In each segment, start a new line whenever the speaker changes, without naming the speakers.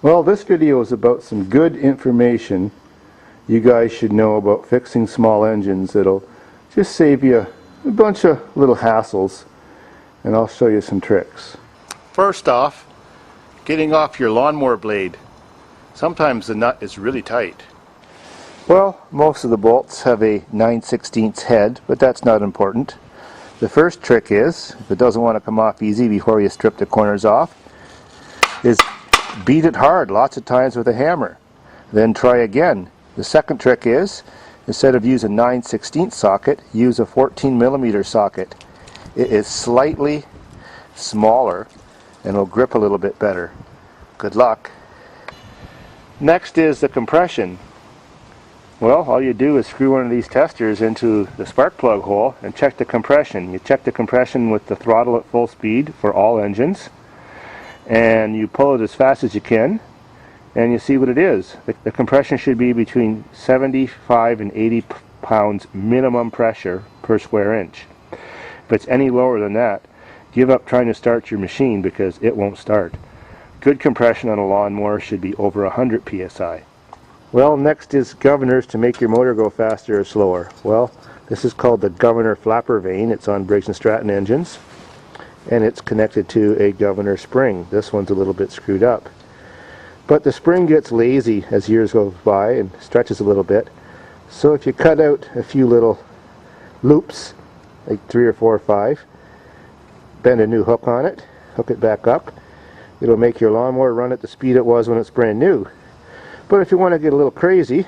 Well, this video is about some good information you guys should know about fixing small engines. It'll just save you a bunch of little hassles, and I'll show you some tricks. First off, getting off your lawnmower blade. Sometimes the nut is really tight. Well, most of the bolts have a 9/16 head, but that's not important. The first trick is, if it doesn't want to come off easy before you strip the corners off, is beat it hard lots of times with a hammer. Then try again. The second trick is, instead of using a 9/16 socket, use a 14mm socket. It is slightly smaller and will grip a little bit better. Good luck. Next is the compression. Well, all you do is screw one of these testers into the spark plug hole and check the compression. You check the compression with the throttle at full speed for all engines, and you pull it as fast as you can, and you see what it is. The compression should be between 75 and 80 pounds minimum pressure per square inch. If it's any lower than that, give up trying to start your machine because it won't start. Good compression on a lawnmower should be over 100 psi. Well, next is governors to make your motor go faster or slower. Well, this is called the governor flapper vane. It's on Briggs & Stratton engines, and it's connected to a governor spring. This one's a little bit screwed up. But the spring gets lazy as years go by and stretches a little bit. So if you cut out a few little loops, like 3 or 4 or 5, bend a new hook on it, hook it back up, it'll make your lawnmower run at the speed it was when it's brand new. But if you want to get a little crazy,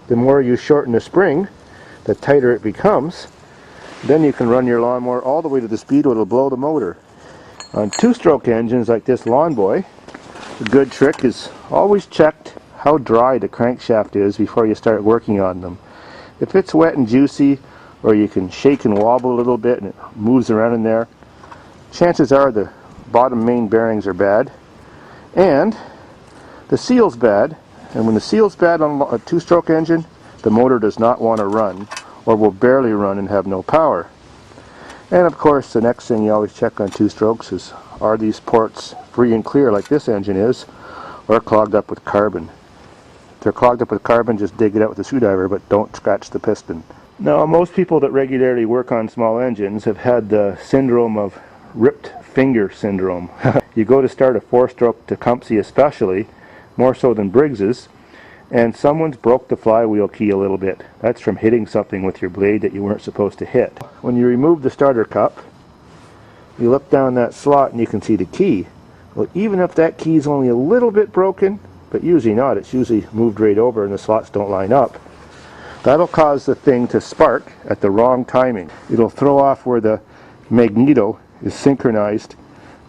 the more you shorten the spring, the tighter it becomes. Then you can run your lawnmower all the way to the speed where it'll blow the motor. On 2-stroke engines like this Lawn Boy, a good trick is always check how dry the crankshaft is before you start working on them. If it's wet and juicy, or you can shake and wobble a little bit and it moves around in there, chances are the bottom main bearings are bad, and the seal's bad. And when the seal's bad on a 2-stroke engine, the motor does not want to run, or will barely run and have no power. And of course, the next thing you always check on 2-strokes is, are these ports free and clear like this engine is, or clogged up with carbon? If they're clogged up with carbon, just dig it out with a screwdriver, but don't scratch the piston. Now, most people that regularly work on small engines have had the syndrome of ripped finger syndrome. You go to start a 4-stroke Tecumseh especially, more so than Briggs's, and someone's broke the flywheel key a little bit. That's from hitting something with your blade that you weren't supposed to hit. When you remove the starter cup, you look down that slot and you can see the key. Well, even if that key is only a little bit broken, but usually not, it's usually moved right over and the slots don't line up, that'll cause the thing to spark at the wrong timing. It'll throw off where the magneto is synchronized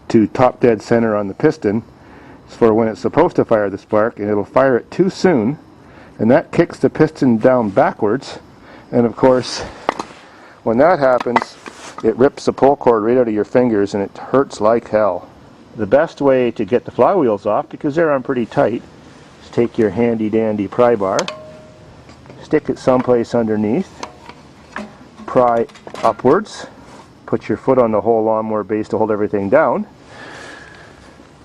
to top dead center on the piston for when it's supposed to fire the spark, and it'll fire it too soon, and that kicks the piston down backwards, and of course when that happens it rips the pull cord right out of your fingers and it hurts like hell. The best way to get the flywheels off, because they're on pretty tight, is take your handy dandy pry bar, stick it someplace underneath, pry upwards, put your foot on the whole lawnmower base to hold everything down.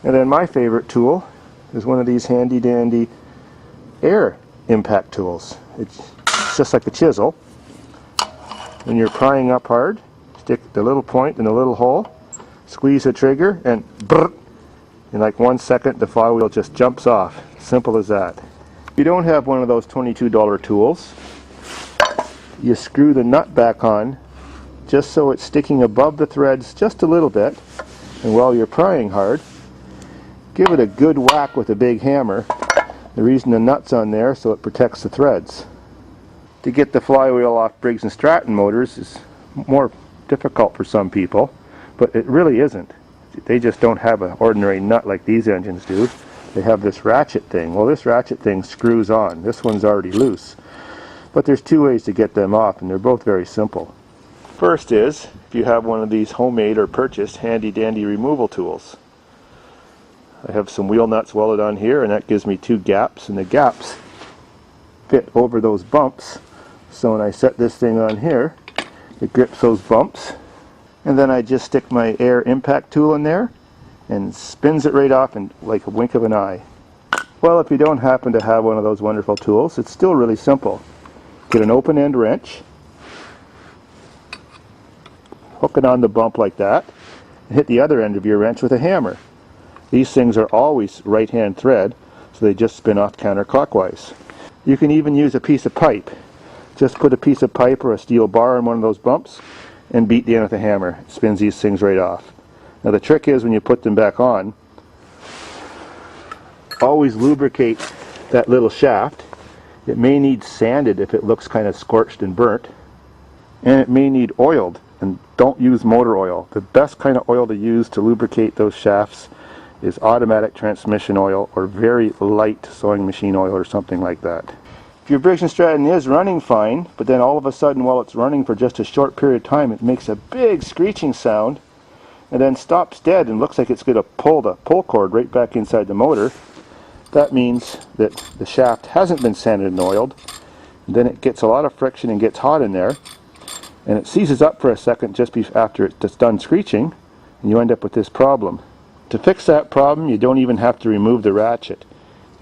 And then my favorite tool is one of these handy dandy air impact tools. It's just like a chisel. When you're prying up hard, stick the little point in the little hole, squeeze the trigger, and brrr, in like 1 second the flywheel just jumps off. Simple as that. If you don't have one of those $22 tools, you screw the nut back on just so it's sticking above the threads just a little bit, and while you're prying hard, give it a good whack with a big hammer. The reason the nut's on there so it protects the threads. To get the flywheel off Briggs & Stratton motors is more difficult for some people, but it really isn't. They just don't have an ordinary nut like these engines do. They have this ratchet thing. Well, this ratchet thing screws on. This one's already loose. But there's 2 ways to get them off, and they're both very simple. First is, if you have one of these homemade or purchased handy dandy removal tools. I have some wheel nuts welded on here, and that gives me 2 gaps, and the gaps fit over those bumps. So when I set this thing on here, it grips those bumps, and then I just stick my air impact tool in there and spins it right off in like a wink of an eye. Well, if you don't happen to have one of those wonderful tools, it's still really simple. Get an open end wrench, hook it on the bump like that, and hit the other end of your wrench with a hammer. These things are always right-hand thread, so they just spin off counterclockwise. You can even use a piece of pipe. Just put a piece of pipe or a steel bar on one of those bumps and beat the end with a hammer. It spins these things right off. Now the trick is when you put them back on, always lubricate that little shaft. It may need sanded if it looks kind of scorched and burnt, and it may need oiled, and don't use motor oil. The best kind of oil to use to lubricate those shafts is automatic transmission oil or very light sewing machine oil or something like that. If your Briggs & Stratton is running fine, but then all of a sudden while it's running for just a short period of time it makes a big screeching sound and then stops dead and looks like it's going to pull the pull cord right back inside the motor, that means that the shaft hasn't been sanded and oiled. And then it gets a lot of friction and gets hot in there, and it seizes up for a second just after it's done screeching, and you end up with this problem. To fix that problem, you don't even have to remove the ratchet.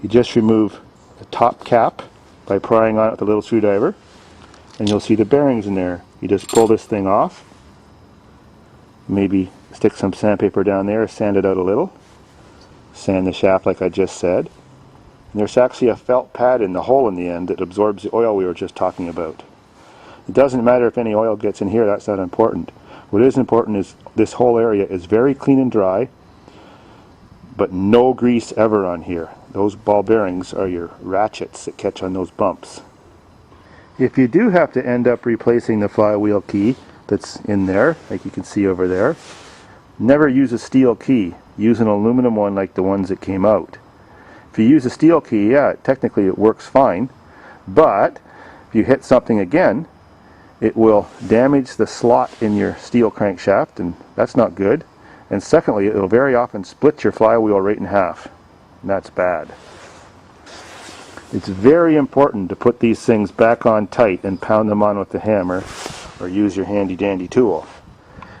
You just remove the top cap by prying on it with a little screwdriver, and you'll see the bearings in there. You just pull this thing off, maybe stick some sandpaper down there, sand it out a little, sand the shaft like I just said. And there's actually a felt pad in the hole in the end that absorbs the oil we were just talking about. It doesn't matter if any oil gets in here, that's not important. What is important is this whole area is very clean and dry, but no grease ever on here. Those ball bearings are your ratchets that catch on those bumps. If you do have to end up replacing the flywheel key that's in there, like you can see over there, never use a steel key. Use an aluminum one like the ones that came out. If you use a steel key, yeah, technically it works fine, but if you hit something again, it will damage the slot in your steel crankshaft, and that's not good. And secondly, it will very often split your flywheel right in half, and that's bad. It's very important to put these things back on tight and pound them on with the hammer, or use your handy dandy tool.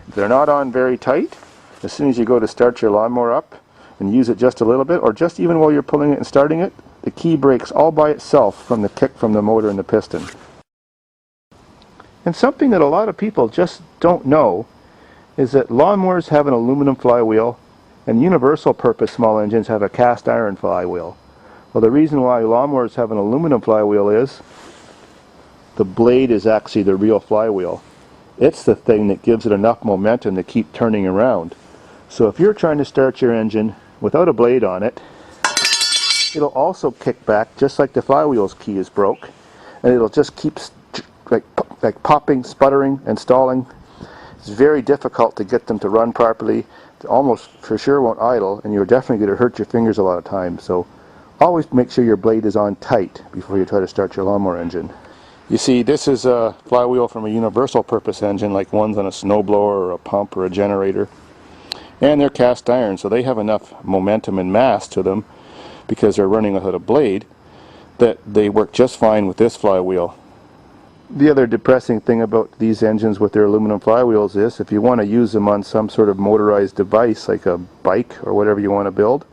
If they're not on very tight, as soon as you go to start your lawnmower up and use it just a little bit, or just even while you're pulling it and starting it, the key breaks all by itself from the kick from the motor and the piston. And something that a lot of people just don't know is that lawnmowers have an aluminum flywheel and universal purpose small engines have a cast iron flywheel. Well, the reason why lawnmowers have an aluminum flywheel is the blade is actually the real flywheel. It's the thing that gives it enough momentum to keep turning around. So if you're trying to start your engine without a blade on it, it'll also kick back just like the flywheel's key is broke, and it'll just keep like popping, sputtering, and stalling. It's very difficult to get them to run properly. They almost for sure won't idle, and you're definitely going to hurt your fingers a lot of times. So always make sure your blade is on tight before you try to start your lawnmower engine. You see, this is a flywheel from a universal purpose engine, like ones on a snowblower or a pump or a generator. And they're cast iron, so they have enough momentum and mass to them because they're running without a blade that they work just fine with this flywheel. The other depressing thing about these engines with their aluminum flywheels is if you want to use them on some sort of motorized device like a bike or whatever you want to build,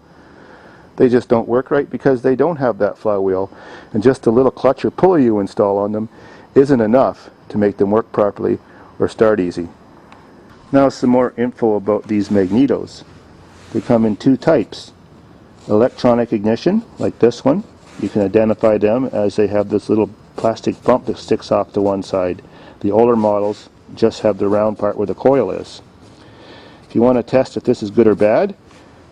they just don't work right because they don't have that flywheel, and just a little clutch or pulley you install on them isn't enough to make them work properly or start easy. Now some more info about these magnetos. They come in two types. Electronic ignition, like this one. You can identify them as they have this little plastic bump that sticks off to one side. The older models just have the round part where the coil is. If you want to test if this is good or bad,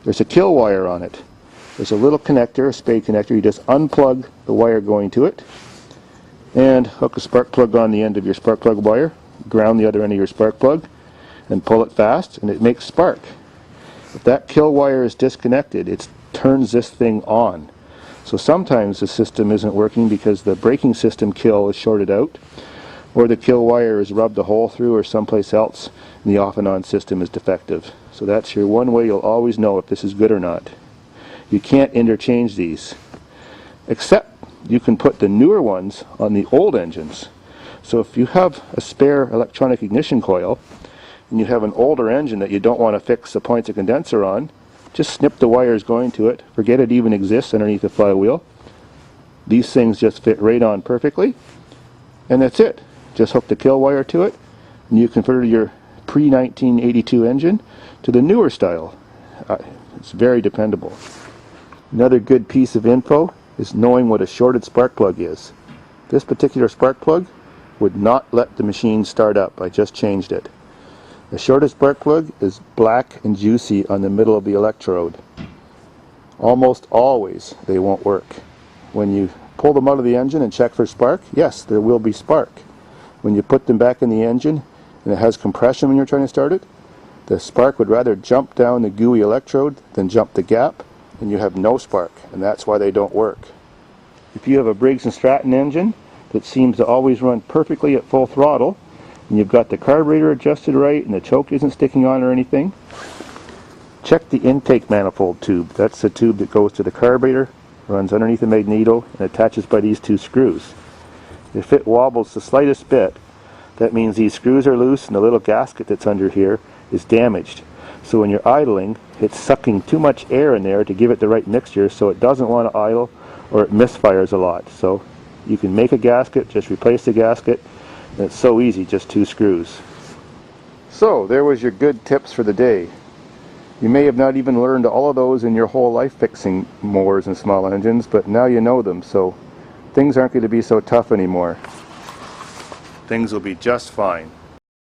there's a kill wire on it. There's a little connector, a spade connector. You just unplug the wire going to it and hook a spark plug on the end of your spark plug wire, ground the other end of your spark plug, and pull it fast, and it makes spark. If that kill wire is disconnected, it turns this thing on. So sometimes the system isn't working because the braking system kill is shorted out, or the kill wire is rubbed a hole through or someplace else, and the off and on system is defective. So that's your one way you'll always know if this is good or not. You can't interchange these, except you can put the newer ones on the old engines. So if you have a spare electronic ignition coil, and you have an older engine that you don't want to fix the points of condenser on, Just snip the wires going to it. Forget it even exists underneath the flywheel. These things just fit right on perfectly. And that's it. Just hook the kill wire to it, and you convert your pre-1982 engine to the newer style. It's very dependable. Another good piece of info is knowing what a shorted spark plug is. This particular spark plug would not let the machine start up. I just changed it. The shorted spark plug is black and juicy on the middle of the electrode. Almost always they won't work. When you pull them out of the engine and check for spark, yes, there will be spark. When you put them back in the engine and it has compression when you're trying to start it, the spark would rather jump down the gooey electrode than jump the gap, and you have no spark, and that's why they don't work. If you have a Briggs & Stratton engine that seems to always run perfectly at full throttle, and you've got the carburetor adjusted right and the choke isn't sticking on or anything, check the intake manifold tube. That's the tube that goes to the carburetor, runs underneath the magneto, and attaches by these two screws. If it wobbles the slightest bit, that means these screws are loose and the little gasket that's under here is damaged. So when you're idling, it's sucking too much air in there to give it the right mixture, so it doesn't want to idle, or it misfires a lot. So you can make a gasket, just replace the gasket, and it's so easy, just 2 screws. So there was your good tips for the day. You may have not even learned all of those in your whole life fixing mowers and small engines, but now you know them, so things aren't going to be so tough anymore. Things will be just fine.